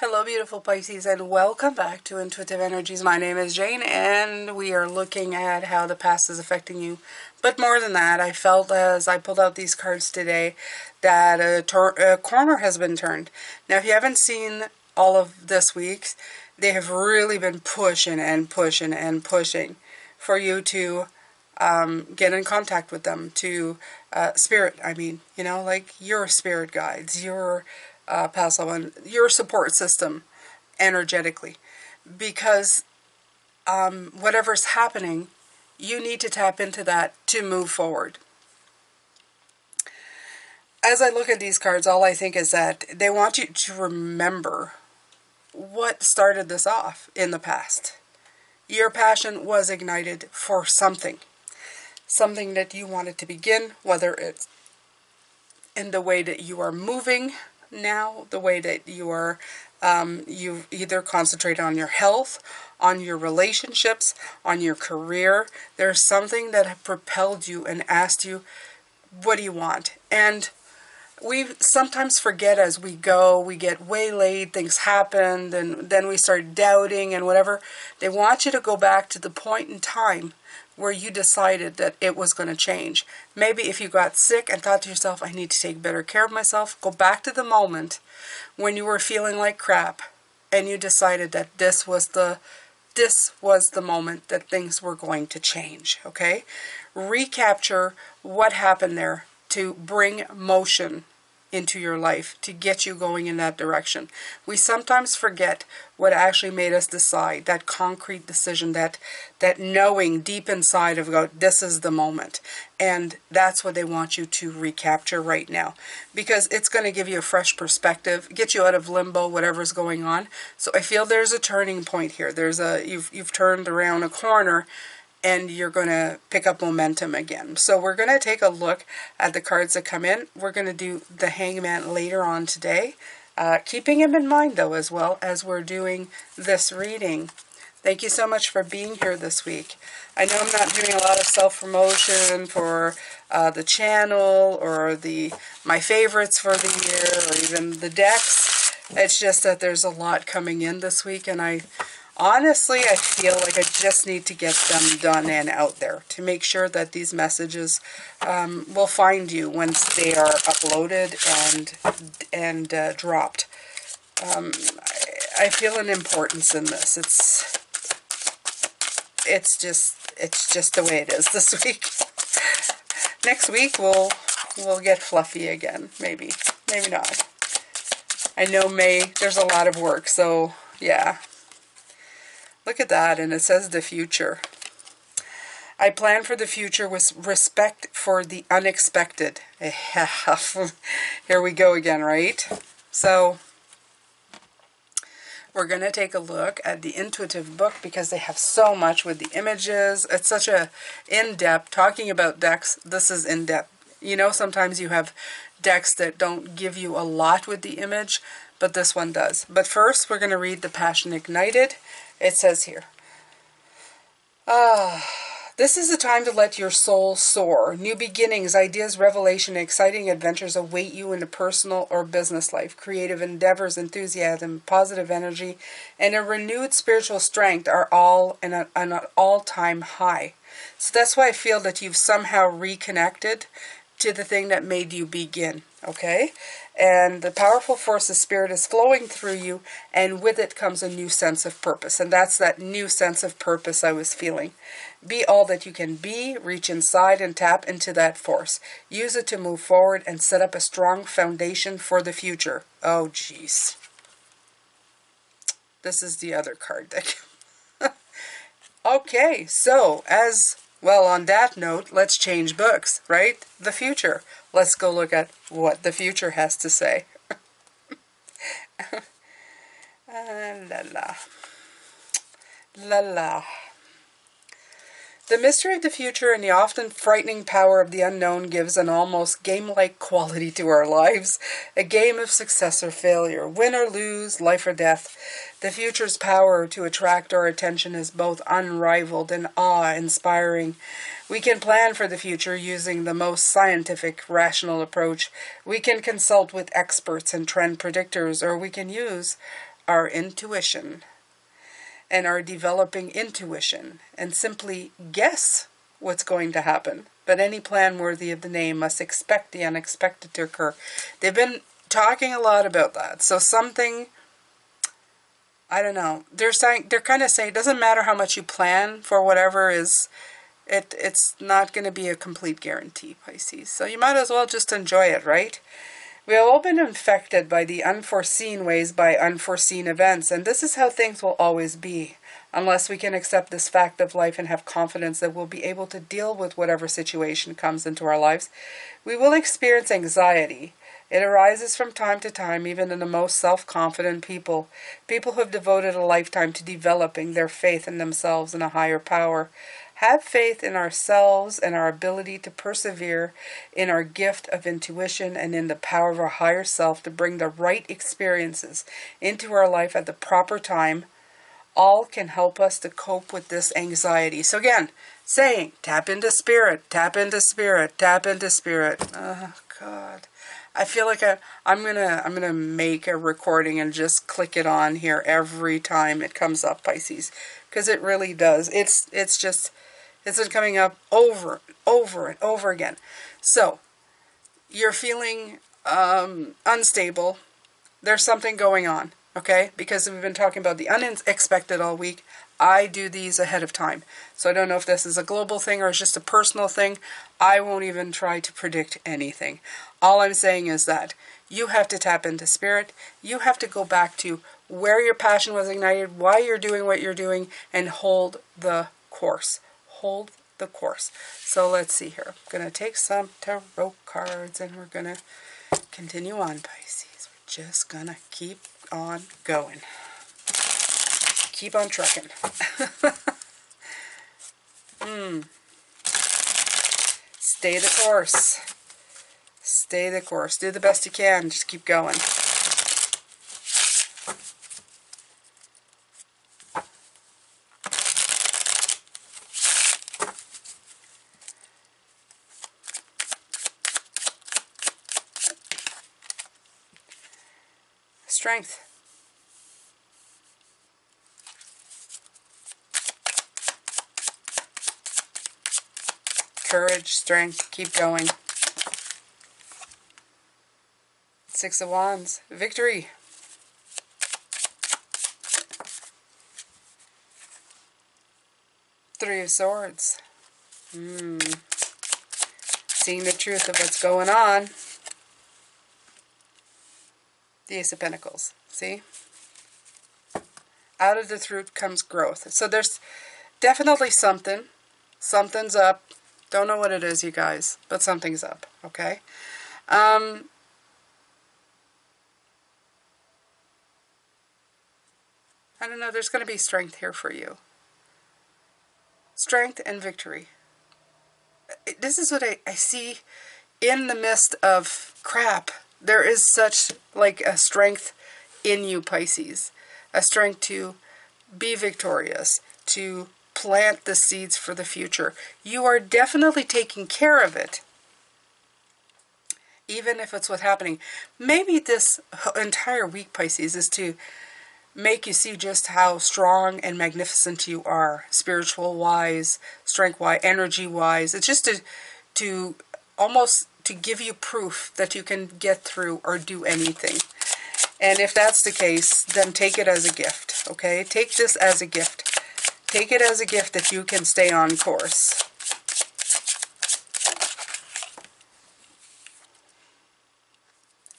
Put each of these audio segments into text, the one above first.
Hello beautiful Pisces, and welcome back to Intuitive Energies. My name is Jane and we are looking at how the past is affecting you. But more than that, I felt as I pulled out these cards today that a corner has been turned. Now if you haven't seen all of this week, they have really been pushing and pushing and pushing for you to get in contact with them, to spirit, like your spirit guides, your past loved one, your support system energetically, because whatever's happening, you need to tap into that to move forward. As I look at these cards, all I think is that they want you to remember what started this off in the past. Your passion was ignited for something that you wanted to begin, whether it's in the way that you are moving now, the way that you are, you either concentrate on your health, on your relationships, on your career. There's something that have propelled you and asked you, what do you want? And we sometimes forget as we go, we get waylaid, things happen, and then we start doubting and whatever. They want you to go back to the point in time where you decided that it was going to change. Maybe if you got sick and thought to yourself, I need to take better care of myself, go back to the moment when you were feeling like crap and you decided that this was the moment that things were going to change, okay? Recapture what happened there to bring motion into your life, to get you going in that direction. We sometimes forget what actually made us decide, that concrete decision, that knowing deep inside of God, this is the moment. And that's what they want you to recapture right now, because it's going to give you a fresh perspective, get you out of limbo, whatever's going on. So I feel there's a turning point here. You've turned around a corner, and you're going to pick up momentum again. So we're going to take a look at the cards that come in. We're going to do the Hangman later on today, keeping him in mind, though, as well as we're doing this reading. Thank you so much for being here this week. I know I'm not doing a lot of self-promotion for the channel or my favorites for the year or even the decks. It's just that there's a lot coming in this week, and honestly, I feel like I just need to get them done and out there to make sure that these messages will find you once they are uploaded and dropped. I feel an importance in this. It's just the way it is this week. Next week we'll get fluffy again. Maybe not. I know there's a lot of work, so yeah. Look at that, and it says the future. I plan for the future with respect for the unexpected. Here we go again, right? So we're going to take a look at the intuitive book because they have so much with the images. It's such a in-depth, talking about decks, this is in-depth. You know, sometimes you have decks that don't give you a lot with the image, but this one does. But first, we're going to read the Passion Ignited. It says here, this is the time to let your soul soar. New beginnings, ideas, revelation, exciting adventures await you in the personal or business life. Creative endeavors, enthusiasm, positive energy, and a renewed spiritual strength are all in an all-time high. So that's why I feel that you've somehow reconnected to the thing that made you begin, okay? And the powerful force of spirit is flowing through you, and with it comes a new sense of purpose. And that's that new sense of purpose I was feeling. Be all that you can be, reach inside and tap into that force. Use it to move forward and set up a strong foundation for the future. Oh, jeez. This is the other card deck. Okay, so well, on that note, let's change books, right? The future. Let's go look at what the future has to say. La la. La la. The mystery of the future and the often frightening power of the unknown gives an almost game-like quality to our lives. A game of success or failure, win or lose, life or death. The future's power to attract our attention is both unrivaled and awe-inspiring. We can plan for the future using the most scientific, rational approach. We can consult with experts and trend predictors, or we can use our intuition and are developing intuition and simply guess what's going to happen. But any plan worthy of the name must expect the unexpected to occur. They've been talking a lot about that. So something, I don't know, they're kind of saying it doesn't matter how much you plan for whatever is, it's not going to be a complete guarantee, Pisces. So you might as well just enjoy it, right? We have all been infected by the unforeseen ways, by unforeseen events, and this is how things will always be. Unless we can accept this fact of life and have confidence that we'll be able to deal with whatever situation comes into our lives, we will experience anxiety. It arises from time to time, even in the most self-confident people, people who have devoted a lifetime to developing their faith in themselves and a higher power. Have faith in ourselves and our ability to persevere in our gift of intuition and in the power of our higher self to bring the right experiences into our life at the proper time. All can help us to cope with this anxiety. So again, saying, tap into spirit, tap into spirit, tap into spirit. Oh, God. I feel like I'm gonna make a recording and just click it on here every time it comes up, Pisces, because it really does. It's been coming up over and over again. So you're feeling unstable. There's something going on, okay? Because we've been talking about the unexpected all week. I do these ahead of time. So I don't know if this is a global thing or it's just a personal thing. I won't even try to predict anything. All I'm saying is that you have to tap into spirit. You have to go back to where your passion was ignited, why you're doing what you're doing, and hold the course. Hold the course. So let's see here. I'm going to take some tarot cards and we're going to continue on, Pisces. We're just going to keep on going. Keep on trucking. Stay the course. Stay the course. Do the best you can. Just keep going. Strength. Courage, strength, keep going. Six of Wands, victory. Three of Swords. Seeing the truth of what's going on. The Ace of Pentacles. See? Out of the truth comes growth. So there's definitely something. Something's up. Don't know what it is, you guys, but something's up, okay? I don't know, there's going to be strength here for you. Strength and victory. This is what I see in the midst of crap. There is such like a strength in you, Pisces. A strength to be victorious, to plant the seeds for the future. You are definitely taking care of it. Even if it's what's happening. Maybe this entire week, Pisces, is to make you see just how strong and magnificent you are. Spiritual-wise, strength-wise, energy-wise. It's just to almost to give you proof that you can get through or do anything. And if that's the case, then take it as a gift, okay? Take this as a gift. Take it as a gift that you can stay on course.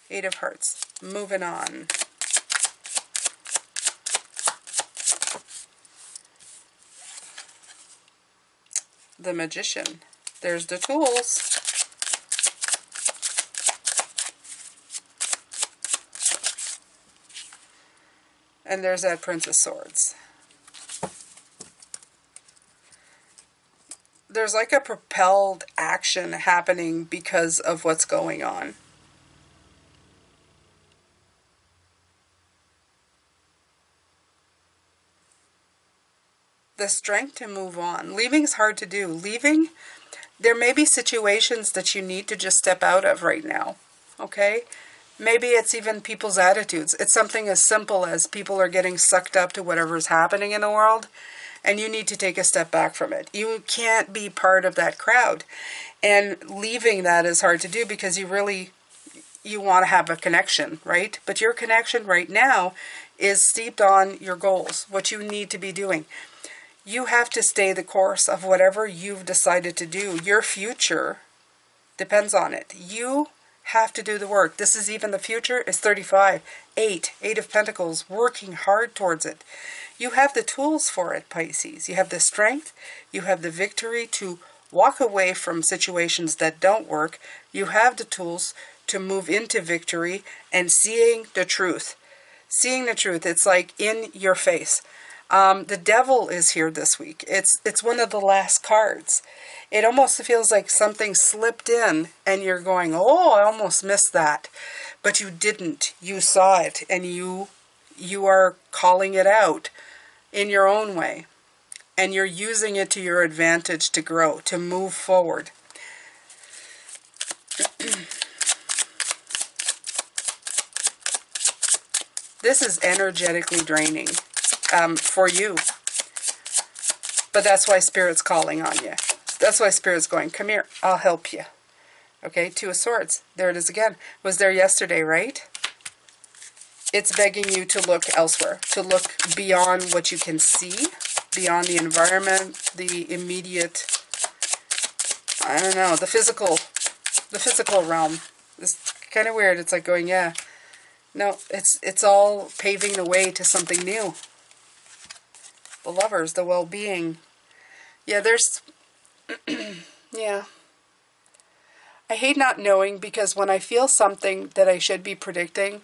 Eight of Hearts. Moving on. The Magician. There's the tools. And there's that Prince of Swords. There's like a propelled action happening because of what's going on. The strength to move on. Leaving is hard to do. Leaving, there may be situations that you need to just step out of right now. Okay? Maybe it's even people's attitudes. It's something as simple as people are getting sucked up to whatever's happening in the world, and you need to take a step back from it. You can't be part of that crowd. And leaving that is hard to do because you want to have a connection, right? But your connection right now is steeped on your goals, what you need to be doing. You have to stay the course of whatever you've decided to do. Your future depends on it. You have to do the work. This is even the future is 35, 8 of Pentacles, working hard towards it. You have the tools for it, Pisces. You have the strength. You have the victory to walk away from situations that don't work. You have the tools to move into victory and seeing the truth. Seeing the truth. It's like in your face. The devil is here this week. It's one of the last cards. It almost feels like something slipped in and you're going, oh, I almost missed that. But you didn't. You saw it and you are calling it out in your own way. And you're using it to your advantage to grow, to move forward. This is energetically draining for you. But that's why Spirit's calling on you. That's why Spirit's going, come here, I'll help you. Okay, Two of Swords. There it is again. Was there yesterday, right? It's begging you to look elsewhere, to look beyond what you can see, beyond the environment, the immediate, I don't know, the physical realm. It's kind of weird. It's like going, yeah, no, it's all paving the way to something new. The Lovers, the well-being. Yeah, there's, yeah. I hate not knowing because when I feel something that I should be predicting,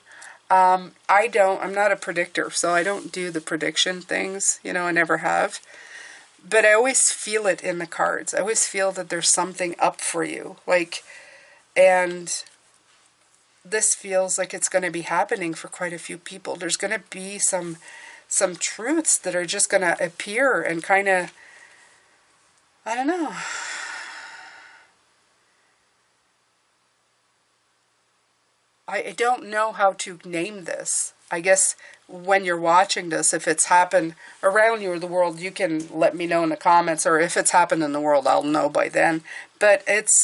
I'm not a predictor, so I don't do the prediction things, I never have. But I always feel it in the cards. I always feel that there's something up for you. And this feels like it's going to be happening for quite a few people. There's going to be some truths that are just going to appear and kind of, I don't know. I don't know how to name this. I guess when you're watching this, if it's happened around you or the world, you can let me know in the comments, or if it's happened in the world, I'll know by then. But it's,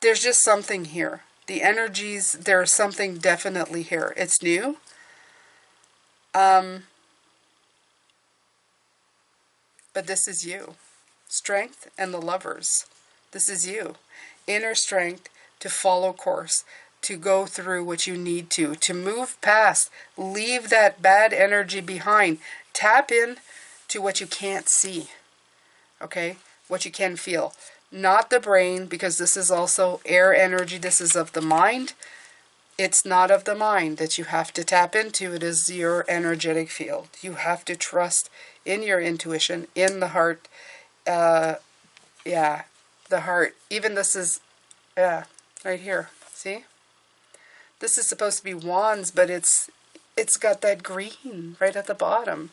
there's just something here. The energies, there's something definitely here. It's new. But this is you. Strength and the Lovers. This is you. Inner strength to follow course, to go through what you need to move past, leave that bad energy behind, tap in to what you can't see, okay, what you can feel. Not the brain, because this is also air energy, this is of the mind. It's not of the mind that you have to tap into, it is your energetic field. You have to trust in your intuition, in the heart, the heart. Even this is, right here, see? This is supposed to be wands, but it's got that green right at the bottom.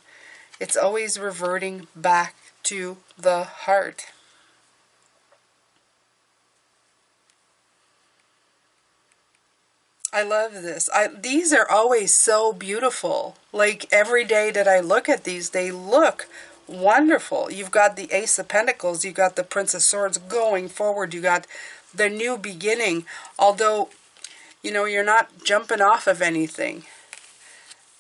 It's always reverting back to the heart. I love this. These are always so beautiful. Like every day that I look at these, they look wonderful. You've got the Ace of Pentacles. You got the Prince of Swords going forward. You got the new beginning. Although, you're not jumping off of anything.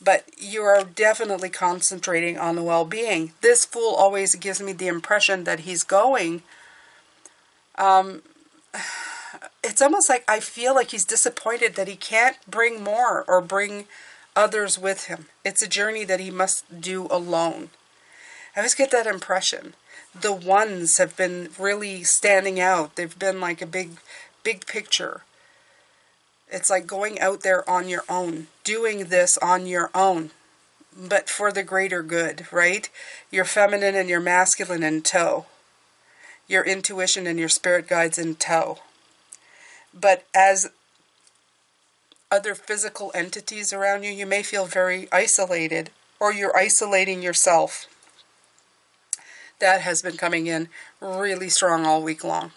But you are definitely concentrating on the well-being. This Fool always gives me the impression that he's going. It's almost like I feel like he's disappointed that he can't bring more or bring others with him. It's a journey that he must do alone. I always get that impression. The ones have been really standing out. They've been like a big picture. It's like going out there on your own, doing this on your own, but for the greater good, right? Your feminine and your masculine in tow. Your intuition and your spirit guides in tow. But as other physical entities around you, you may feel very isolated, or you're isolating yourself. That has been coming in really strong all week long.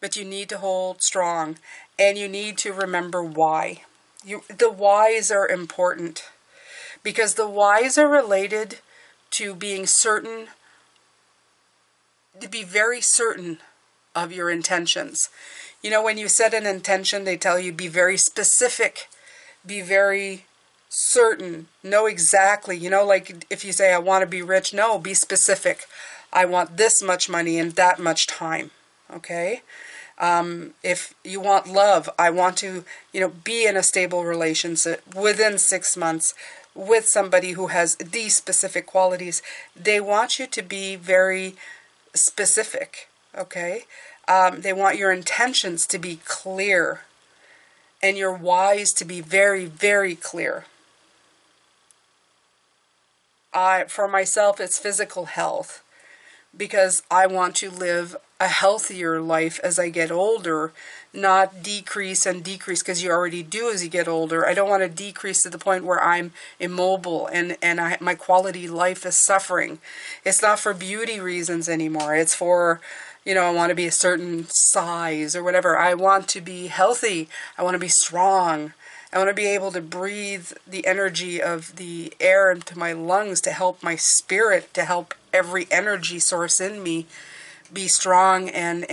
but you need to hold strong, and you need to remember why. The whys are important, because the whys are related to being certain, to be very certain of your intentions. You know, when you set an intention, they tell you be very specific, be very certain, know exactly. You know, like if you say, I want to be rich, no, be specific. I want this much money in that much time. Okay? If you want love, I want to, be in a stable relationship within 6 months with somebody who has these specific qualities. They want you to be very specific, okay? They want your intentions to be clear and your whys to be very, very clear. For myself, it's physical health, because I want to live a healthier life as I get older, not decrease and decrease, because you already do as you get older. I don't want to decrease to the point where I'm immobile and my quality life is suffering. It's not for beauty reasons anymore. It's for, I want to be a certain size or whatever. I want to be healthy. I want to be strong. I want to be able to breathe the energy of the air into my lungs to help my spirit, to help every energy source in me be strong and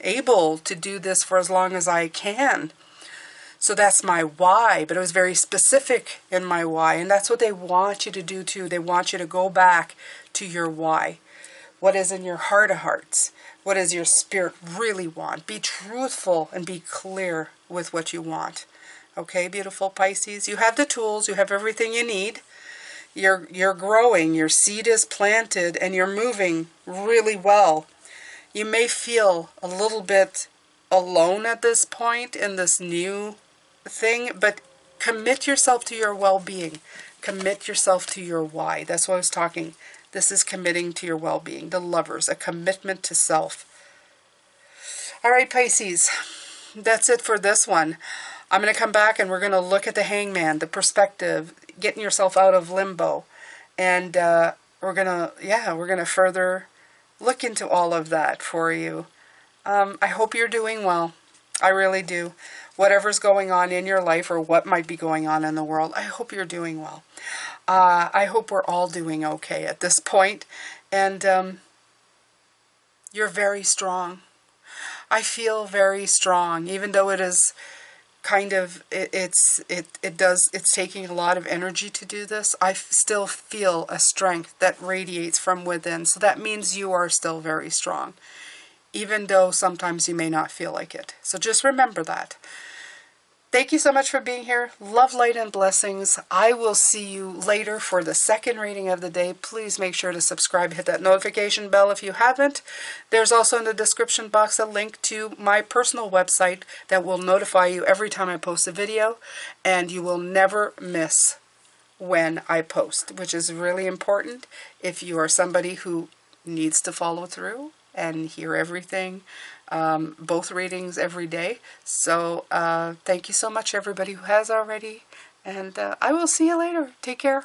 able to do this for as long as I can. So that's my why, but it was very specific in my why, and that's what they want you to do too. They want you to go back to your why. What is in your heart of hearts? What does your spirit really want? Be truthful and be clear with what you want. Okay, beautiful Pisces, you have the tools, you have everything you need. You're growing, your seed is planted, and you're moving really well. You may feel a little bit alone at this point in this new thing, but commit yourself to your well-being. Commit yourself to your why. That's what I was talking. This is committing to your well-being. The Lovers, a commitment to self. All right, Pisces, that's it for this one. I'm going to come back and we're going to look at the Hangman, the perspective, getting yourself out of limbo. And we're going to further look into all of that for you. I hope you're doing well. I really do. Whatever's going on in your life or what might be going on in the world, I hope you're doing well. I hope we're all doing okay at this point. And you're very strong. I feel very strong, even though it is kind of, it's taking a lot of energy to do this. I still feel a strength that radiates from within. So that means you are still very strong, even though sometimes you may not feel like it. So just remember that. Thank you so much for being here. Love, light, and blessings. I will see you later for the second reading of the day. Please make sure to subscribe. Hit that notification bell if you haven't. There's also in the description box a link to my personal website that will notify you every time I post a video. And you will never miss when I post, which is really important if you are somebody who needs to follow through and hear everything. Both readings every day. So thank you so much, everybody who has already. And I will see you later. Take care.